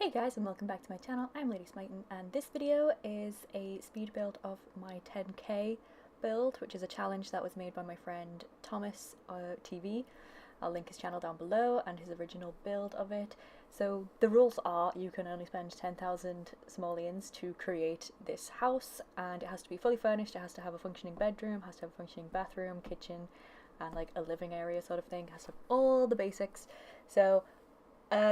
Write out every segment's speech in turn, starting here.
Hey guys, and welcome back to my channel. I'm LadySmitan, and this video is a speed build of my 10k build, which is a challenge that was made by my friend Thomas TV. I'll link his channel down below and his original build of it. So the rules are you can only spend 10,000 simoleons to create this house, and it has to be fully furnished, it has to have a functioning bedroom, has to have a functioning bathroom, kitchen, and like a living area sort of thing. It has to have all the basics. So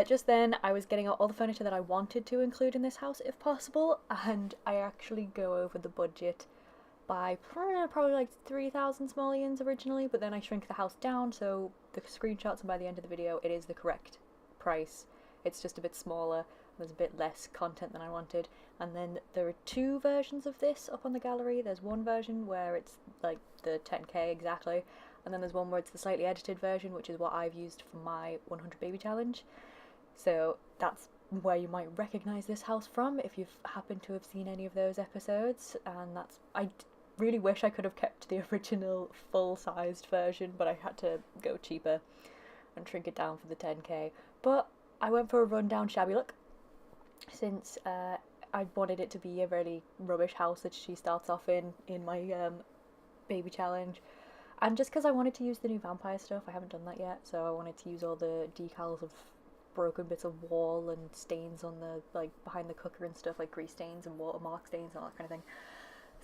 just then I was getting out all the furniture that I wanted to include in this house if possible, and I actually go over the budget by probably like 3,000 simoleons originally, but then I shrink the house down so the screenshots and by the end of the video it is the correct price. It's just a bit smaller, there's a bit less content than I wanted. And then there are two versions of this up on the gallery. There's one version where it's like the 10k exactly, and then there's one where it's the slightly edited version, which is what I've used for my 100 baby challenge. So that's where you might recognise this house from if you've happened to have seen any of those episodes. And that's, I really wish I could have kept the original full-sized version, but I had to go cheaper and shrink it down for the 10k. But I went for a rundown shabby look, since I wanted it to be a really rubbish house that she starts off in my baby challenge. And just because I wanted to use the new vampire stuff, I haven't done that yet, so I wanted to use all the decals of broken bits of wall and stains on the, like, behind the cooker and stuff, like grease stains and watermark stains and all that kind of thing.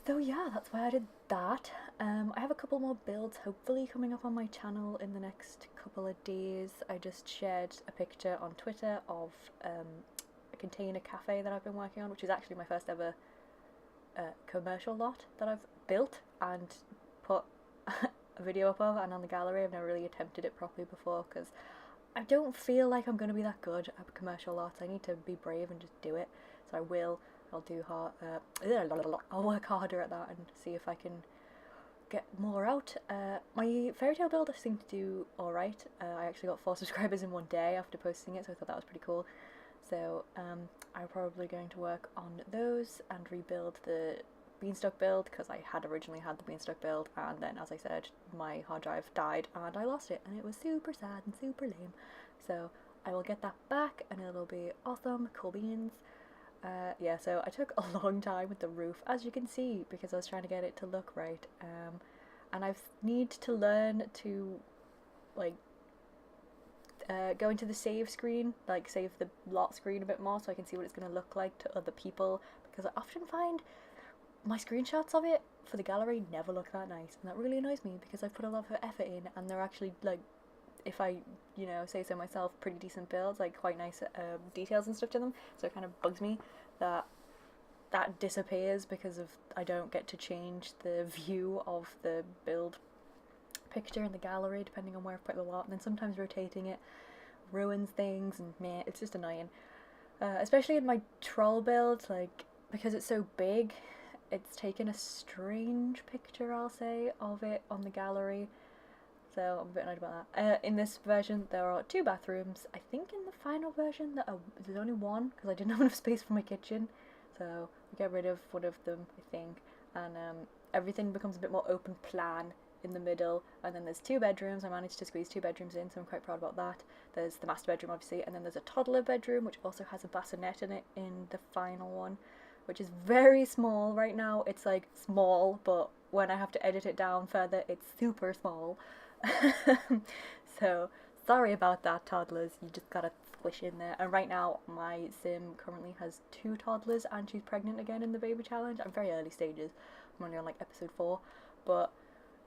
So yeah, that's why I did that. I have a couple more builds hopefully coming up on my channel in the next couple of days. I just shared a picture on Twitter of a container cafe that I've been working on, which is actually my first ever commercial lot that I've built and put a video up of and on the gallery. I've never really attempted it properly before because I don't feel like I'm going to be that good at commercial lots. I need to be brave and just do it. So I will. I'll do hard. I'll work harder at that and see if I can get more out. My fairy tale builder seemed to do alright. I actually got 4 subscribers in one day after posting it, so I thought that was pretty cool. So I'm probably going to work on those and rebuild the beanstalk build, because I had originally had the beanstalk build, and then, as I said, my hard drive died and I lost it, and it was super sad and super lame. So I will get that back and it'll be awesome. Cool beans. Yeah, so I took a long time with the roof, as you can see, because I was trying to get it to look right, and I need to learn to like go into the save screen, like save the lot screen a bit more so I can see what it's going to look like to other people, because I often find my screenshots of it for the gallery never look that nice, and that really annoys me because I've put a lot of effort in and they're actually, like, if I, you know, say so myself, pretty decent builds, like quite nice details and stuff to them. So it kind of bugs me that that disappears because of I don't get to change the view of the build picture in the gallery depending on where I've put the lot, and then sometimes rotating it ruins things, and meh, it's just annoying. Especially in my troll build, like, because it's so big, it's taken a strange picture, I'll say, of it on the gallery, so I'm a bit annoyed about that. In this version there are 2 bathrooms. I think in the final version there's only one because I didn't have enough space for my kitchen, so we get rid of one of them, I think, and everything becomes a bit more open plan in the middle. And then there's 2 bedrooms. I managed to squeeze 2 bedrooms in, so I'm quite proud about that. There's the master bedroom, obviously, and then there's a toddler bedroom which also has a bassinet in it in the final one, which is very small right now. It's like small, but when I have to edit it down further it's super small. So sorry about that, toddlers, you just gotta squish in there. And right now my sim currently has 2 toddlers and she's pregnant again in the baby challenge. I'm very early stages, I'm only on like episode 4, but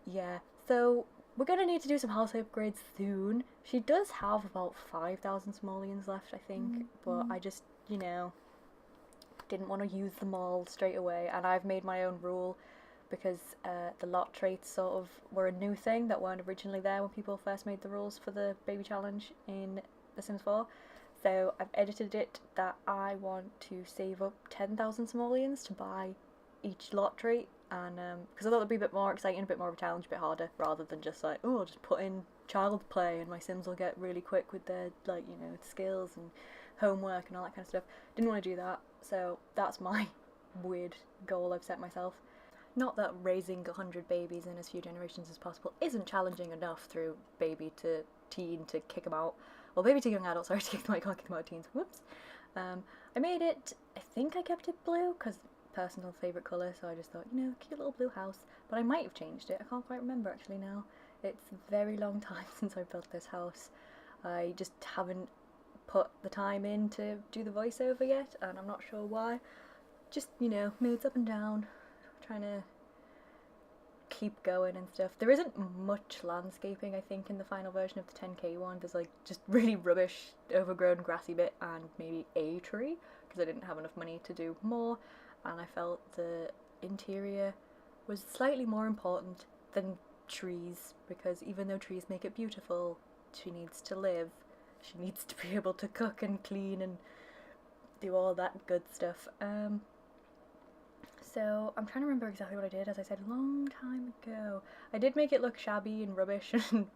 yeah, so we're gonna need to do some house upgrades soon. She does have about 5,000 simoleons left, I think, but I just, you know, didn't want to use them all straight away, and I've made my own rule because the lot traits sort of were a new thing that weren't originally there when people first made the rules for the baby challenge in The Sims 4. So I've edited it that I want to save up 10,000 simoleons to buy each lot trait, and because I thought it'd be a bit more exciting, a bit more of a challenge, a bit harder, rather than just like, oh, I'll just put in child play and my Sims will get really quick with their, like, you know, skills and homework and all that kind of stuff. Didn't want to do that, so that's my weird goal I've set myself. Not that raising 100 babies in as few generations as possible isn't challenging enough through baby to teen to kick them out, well, baby to young adult, sorry, to kick them out, I can't kick them out teens, whoops. I made it, I think I kept it blue because personal favourite colour, so I just thought, you know, cute little blue house. But I might have changed it, I can't quite remember actually now. It's a very long time since I built this house. I just haven't put the time in to do the voiceover yet, and I'm not sure why. Just, you know, moods up and down, trying to keep going and stuff. There isn't much landscaping, I think, in the final version of the 10k one. There's like just really rubbish, overgrown grassy bit and maybe a tree, because I didn't have enough money to do more, and I felt the interior was slightly more important than trees, because even though trees make it beautiful, she needs to live. She needs to be able to cook and clean and do all that good stuff. So I'm trying to remember exactly what I did, as I said a long time ago. I did make it look shabby and rubbish and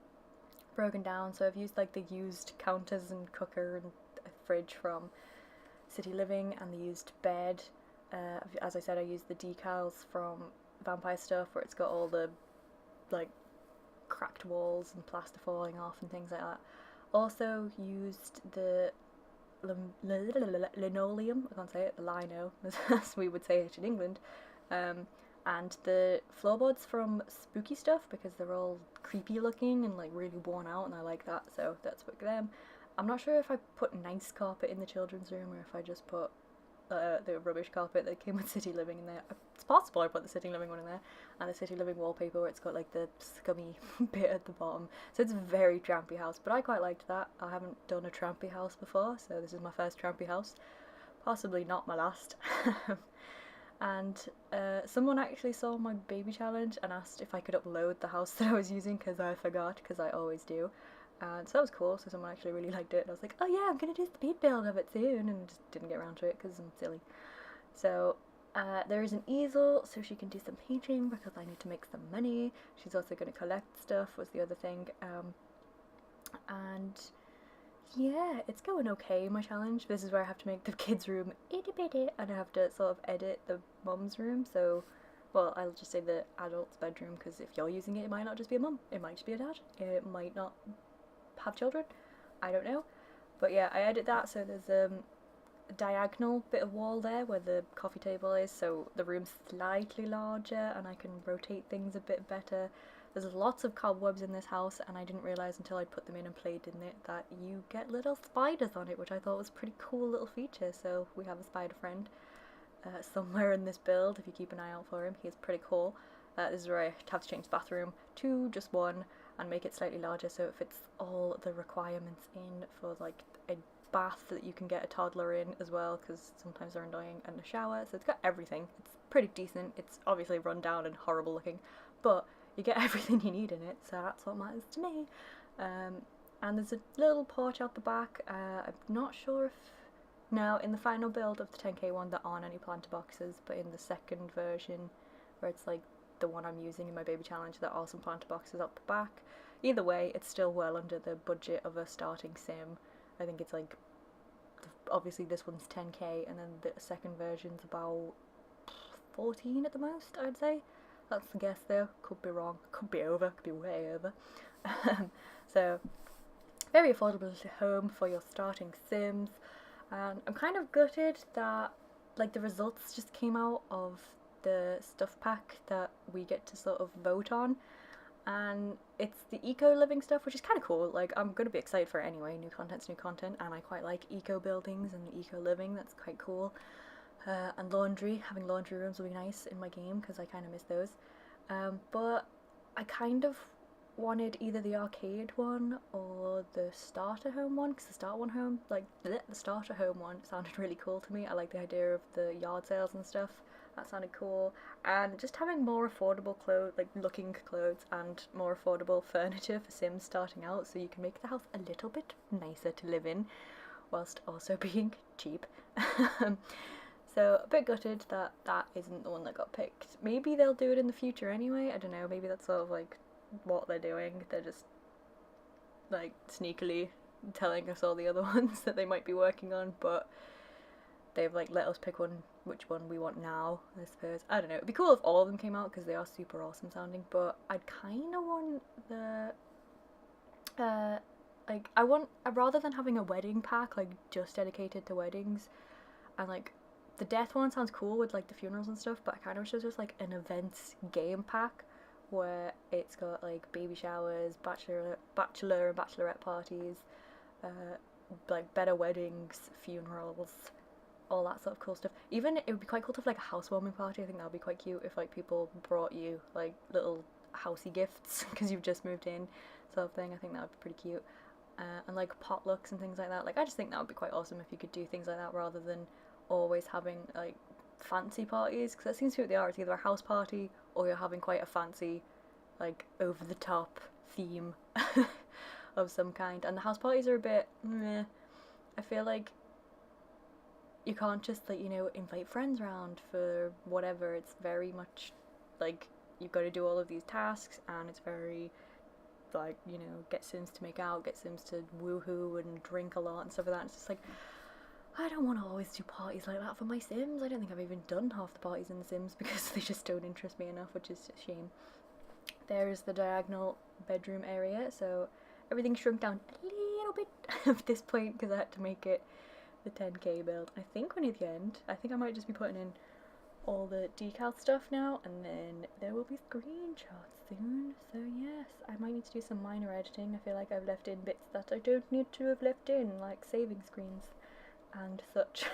broken down, so I've used like the used counters and cooker and a fridge from City Living, and the used bed. As I said, I used the decals from Vampire Stuff, where it's got all the like cracked walls and plaster falling off and things like that. Also used the linoleum, I can't say it, the lino, as we would say it in England, and the floorboards from Spooky Stuff, because they're all creepy looking and like really worn out, and I like that, so that's what them. I'm not sure if I put nice carpet in the children's room or if I just put the rubbish carpet that came with City Living in there. It's possible I put the City Living one in there, and the City Living wallpaper where it's got like the scummy bit at the bottom. So it's a very trampy house, but I quite liked that. I haven't done a trampy house before, so this is my first trampy house. Possibly not my last. And someone actually saw my baby challenge and asked if I could upload the house that I was using, because I forgot, because I always do. And so that was cool, so someone actually really liked it, and I was like, oh yeah, I'm gonna do the speed build of it soon, and just didn't get around to it because I'm silly. So there is an easel, so she can do some painting because I need to make some money. She's also gonna collect stuff, was the other thing. And yeah, it's going okay, my challenge. This is where I have to make the kids' room itty bitty, and I have to sort of edit the mum's room, so, well, I'll just say the adult's bedroom, because if you're using it, it might not just be a mum, it might just be a dad, it might not have children, I don't know. But yeah, I edit that, so there's a diagonal bit of wall there where the coffee table is, so the room's slightly larger and I can rotate things a bit better. There's lots of cobwebs in this house, and I didn't realise until I put them in and played in it that you get little spiders on it, which I thought was a pretty cool little feature. So we have a spider friend somewhere in this build. If you keep an eye out for him, he's pretty cool. This is where I have to change the bathroom to just one and make it slightly larger so it fits all the requirements in for like a bath that you can get a toddler in as well, because sometimes they're annoying, and a shower, so it's got everything. It's pretty decent. It's obviously run down and horrible looking, but you get everything you need in it, so that's what matters to me. And there's a little porch out the back. I'm not sure if now in the final build of the 10k one there aren't any planter boxes, but in the second version, where it's like the one I'm using in my baby challenge, there are some planter boxes up the back. Either way, it's still well under the budget of a starting sim. I think it's like, obviously this one's 10k, and then the second version's about 14 at the most, I'd say. That's the guess though, could be wrong, could be over, could be way over. So, very affordable home for your starting sims. And I'm kind of gutted that like the results just came out of the stuff pack that we get to sort of vote on, and it's the eco living stuff, which is kind of cool. Like, I'm gonna be excited for it anyway. New content's new content, and I quite like eco buildings and eco living. That's quite cool. And laundry, having laundry rooms will be nice in my game because I kind of miss those. But I kind of wanted either the arcade one or the starter home one, because the starter home one sounded really cool to me. I like the idea of the yard sales and stuff. That sounded cool. And just having more affordable clothes, like looking clothes, and more affordable furniture for Sims starting out, so you can make the house a little bit nicer to live in whilst also being cheap. So a bit gutted that that isn't the one that got picked. Maybe they'll do it in the future anyway, I don't know, maybe that's sort of like what they're doing. They're just like sneakily telling us all the other ones that they might be working on, but they've like let us pick one, which one we want now, I suppose. I don't know, it'd be cool if all of them came out because they are super awesome sounding, but I'd kind of want the like rather than having a wedding pack like just dedicated to weddings, and like the death one sounds cool with like the funerals and stuff, but I kind of wish there was just like an events game pack where it's got like baby showers, bachelor and bachelorette parties, like better weddings, funerals, all that sort of cool stuff. Even it would be quite cool to have like a housewarming party. I think that would be quite cute if like people brought you like little housey gifts because you've just moved in, sort of thing. I think that would be pretty cute. And like potlucks and things like that. Like I just think that would be quite awesome if you could do things like that rather than always having like fancy parties, because that seems to be what they are. It's either a house party or you're having quite a fancy, like over the top theme of some kind. And the house parties are a bit meh. I feel like you can't just like, you know, invite friends around for whatever. It's very much like you've got to do all of these tasks, and it's very like, you know, get Sims to make out, get Sims to woohoo and drink a lot and stuff like that. It's just like, I don't want to always do parties like that for my Sims. I don't think I've even done half the parties in The Sims because they just don't interest me enough, which is a shame. There's the diagonal bedroom area, so everything shrunk down a little bit at this point because I had to make it the 10k build. I think we're near the end. I think I might just be putting in all the decal stuff now, and then there will be screenshots soon. So yes, I might need to do some minor editing. I feel like I've left in bits that I don't need to have left in, like saving screens and such.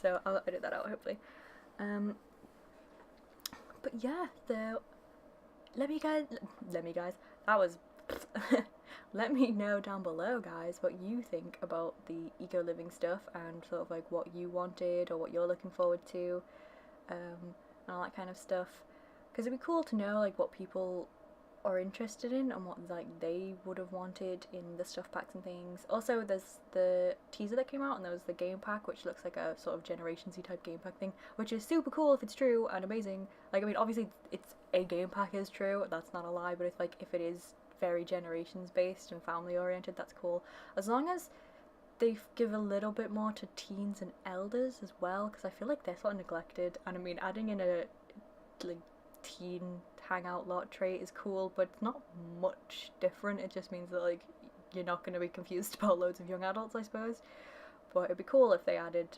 So I'll edit that out hopefully. But yeah, so let me guys that was let me know down below, guys, what you think about the eco living stuff and sort of like what you wanted or what you're looking forward to, and all that kind of stuff, because it'd be cool to know like what people are interested in and what like they would have wanted in the stuff packs and things. Also, there's the teaser that came out, and there was the game pack, which looks like a sort of Generations-y type game pack thing, which is super cool if it's true and amazing. Like, I mean, obviously it's a game pack is true, that's not a lie, but it's like if it is very generations based and family oriented, that's cool, as long as they give a little bit more to teens and elders as well, because I feel like they're sort of neglected. And I mean, adding in a like teen hangout lot trait is cool, but it's not much different. It just means that like you're not going to be confused about loads of young adults, I suppose. But it'd be cool if they added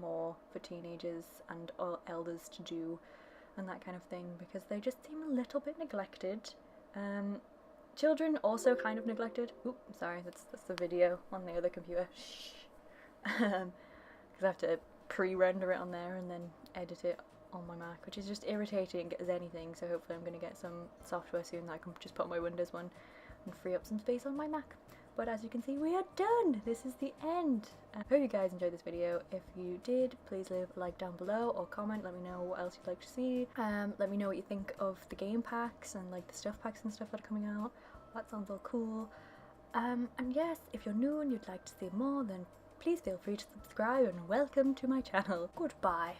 more for teenagers and elders to do and that kind of thing, because they just seem a little bit neglected. Children also kind of neglected. Oop, sorry, that's the video on the other computer. Shh. Because I have to pre-render it on there and then edit it on my Mac, which is just irritating as anything. So hopefully I'm going to get some software soon that I can just put on my Windows one and free up some space on my Mac. But as you can see, we are done. This is the end. I hope you guys enjoyed this video. If you did, please leave a like down below or comment. Let me know what else you'd like to see. Let me know what you think of the game packs and like the stuff packs and stuff that are coming out. That sounds all cool. And yes, if you're new and you'd like to see more, then please feel free to subscribe, and welcome to my channel. Goodbye.